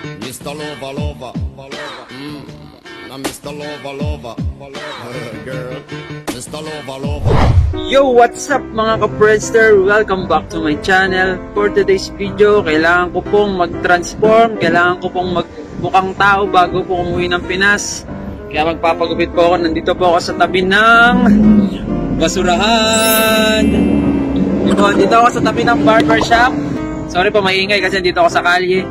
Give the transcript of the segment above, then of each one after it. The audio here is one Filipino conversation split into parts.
Mr. Lover, lover, now Mr. Lover, lover, girl, Mr. Lover, lover. Yo, what's up mga ka-Friendster? Welcome back to my channel. For today's video, kailangan ko pong mag-transform, kailangan ko pong magmukhang tao bago po umuwi ng Pinas. Kaya magpapagupit po ako. Nandito po ako sa tabi ng basurahan. Dito ako sa tabi ng barbershop. Sorry po, maingay kasi dito ako sa kalye.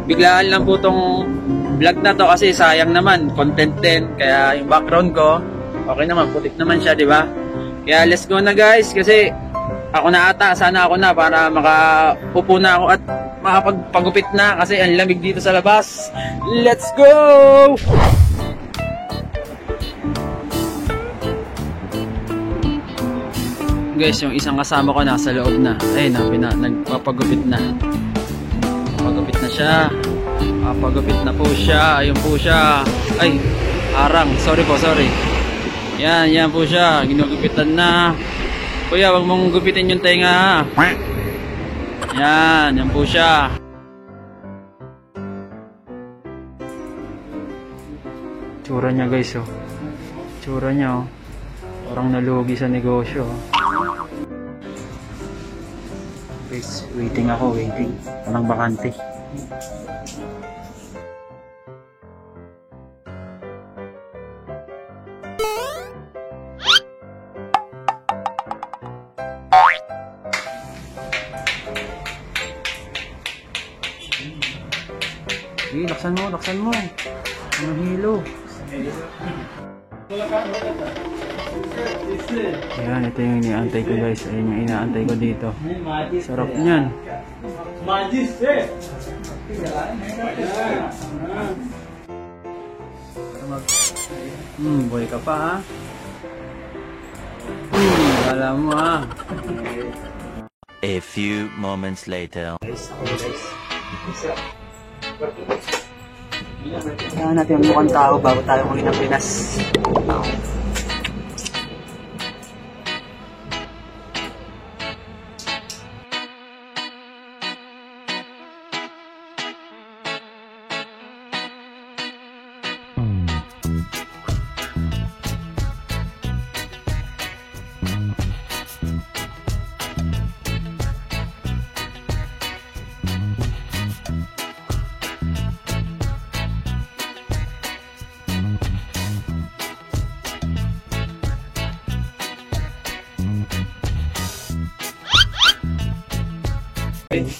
Biglaan lang po tong vlog na to kasi sayang naman, content din. Kaya yung background ko, okay naman, putik naman siya, di ba? Kaya let's go na guys, kasi ako na ata, sana ako na para makaupo na ako at makapagpagupit na kasi ang lamig dito sa labas. Let's go! Guys, yung isang kasama ko nasa loob na. Ayun na, nagpapagupit na. Papagupit na siya. Papagupit na po siya. Ayun po siya. Ay, harang. Sorry po, sorry. Yan po siya. Ginugupitan na. Kuya, wag mong gupitin yung tenga. Yan po siya. Tsura niya guys, oh. Tsura niya, oh. Parang nalugi sa negosyo, oh. Guys, waiting ako, waiting. Walang bakante. Laksan mo, laksan mo. Ang hilo. Ayan, ito yung inaantay ko guys. Ayan yung inaantay ko dito. Sarap niyan. Boy ka pa ha. Wala mo ha. A few moments later. Kailangan natin ang mukhang tao bago tayo umuwi ng Pinas.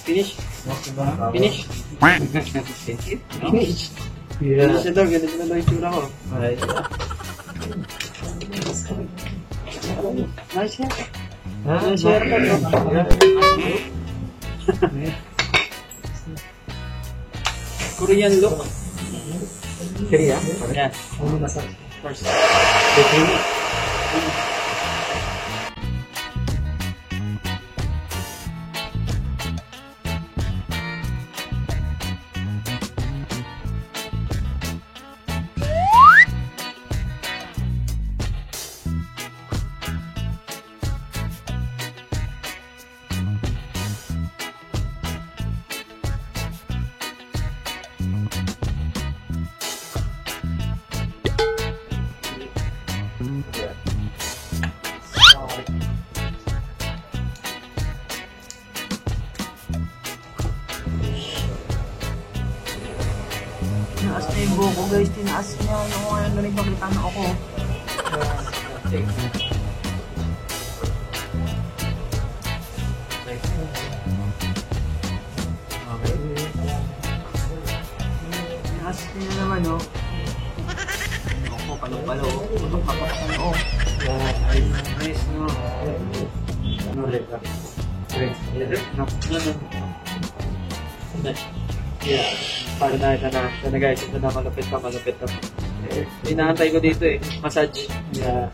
Finish? Finish? Finish? Ganda siya daw, ganda siya daw yung tsura ko. Nice hair. Nice hair ka daw. Korean look. Korea? Yan. First. Tinaas na yung buko guys, tinaas niya yung ano rin pakita na ako. Tinaas niya naman, oh. Ako, palo-palo, oh. Kapaksan, oh. Nice, no? Ano ulit, ah? No. Yeah. Para na ito na guys, ito na malupit pa. Inaantay ko dito eh, massage. Yeah.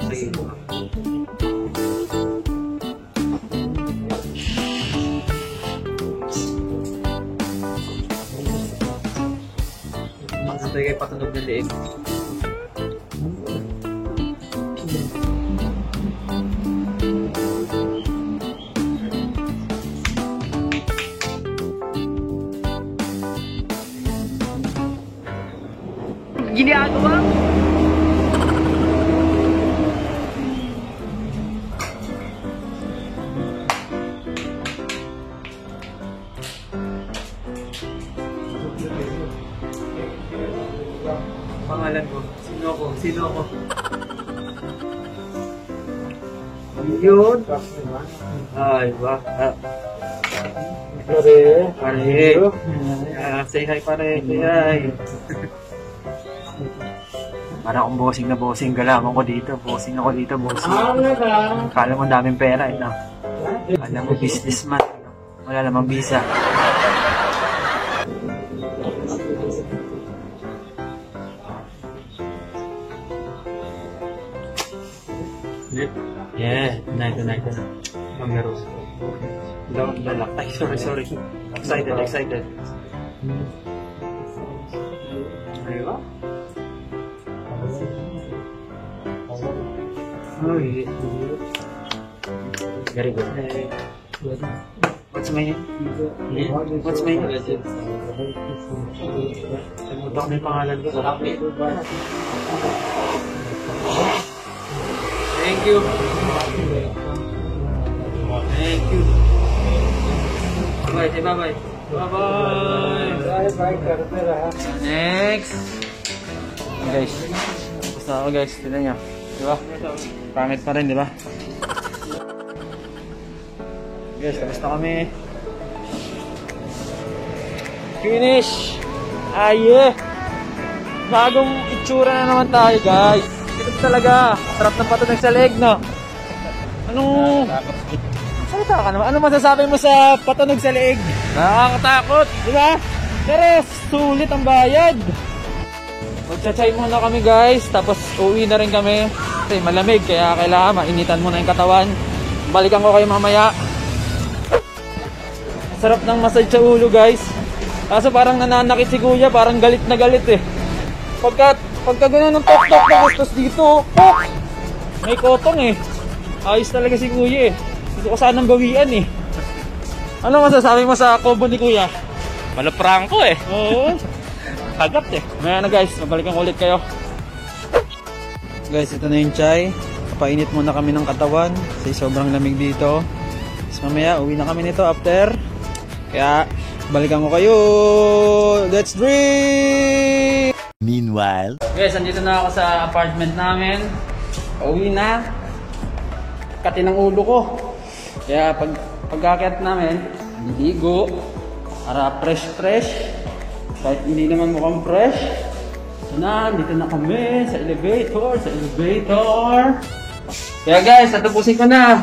Sige. Magsantay kayo patunog ng liig. Ginagawa? Pangalan ko. Sino ko? Sino ko? Yun. Ay, ba? Pare. Pare. Say hi, pare. Say hi. Para akong bossing na bossing. Galaman ko dito. Bossing ako dito, bossing. Kala mo daming pera, eh, no? Kala mo businessman. Wala namang visa. Yeah, night. Mamero. Lalak. Ay, sorry. Excited. Aywa? Oh, yeah. Very good. What's my name? What's my name? Samutok na yung pangalan ko. Thank you. Bye-bye. Next. Guys. Basta ako guys. Tignan nyo. Diba? Pangit pa rin, diba? Guys, tapos na kami. Finish! Yeah! Bagong itsura na naman tayo, guys. Ito talaga. Sarap ng patunog sa leeg, no? Salita ka naman. Ano masasabi mo sa patunog sa leeg? Nakakatakot, diba? Pero sulit ang bayad. Magcha-chai muna kami, guys. Tapos uwi na rin kami. Kasi malamig, kaya kailangan mainitan muna yung katawan. Balikan ko kayo mamaya. Sarap ng massage sa ulo, guys. Kaso parang nananakit si kuya, parang galit na galit eh. Pagka gano'n ng tok-tok na gustos dito, pok! May kotong eh. Ayos talaga si kuya eh. Gusto ko sanang bawian eh. Ano masasabi mo sa combo ni kuya? Malaprangko eh. Oo. Hagat eh. Maya na guys, mabalikan ko ulit kayo. Guys, ito na yung chai. Papainit muna kami ng katawan kasi sobrang lamig dito. Tapos mamaya, uwi na kami nito after. Kaya, balikan ko kayo. Let's drink! Meanwhile, Guys, andito na ako sa apartment namin. Uwi na. Kati ng ulo ko. Kaya pagkakit namin, niligo. Para fresh. Kahit hindi naman mukhang fresh. So na, dito na kami sa elevator. Kaya guys, tatapusin ko na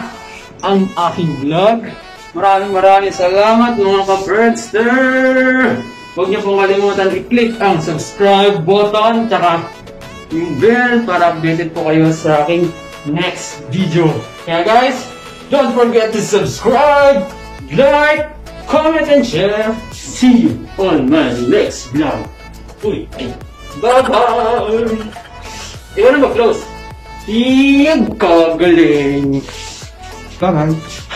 ang aking vlog. Maraming salamat mga ka-Birdster! Huwag niyo pong kalimutan i-click ang subscribe button tsaka yung bell para updated po kayo sa aking next video. Kaya guys, don't forget to subscribe, like, comment, and share. See you on my next vlog. Bye-bye! Ikaw na mag-close. Kagaling! Bye-bye!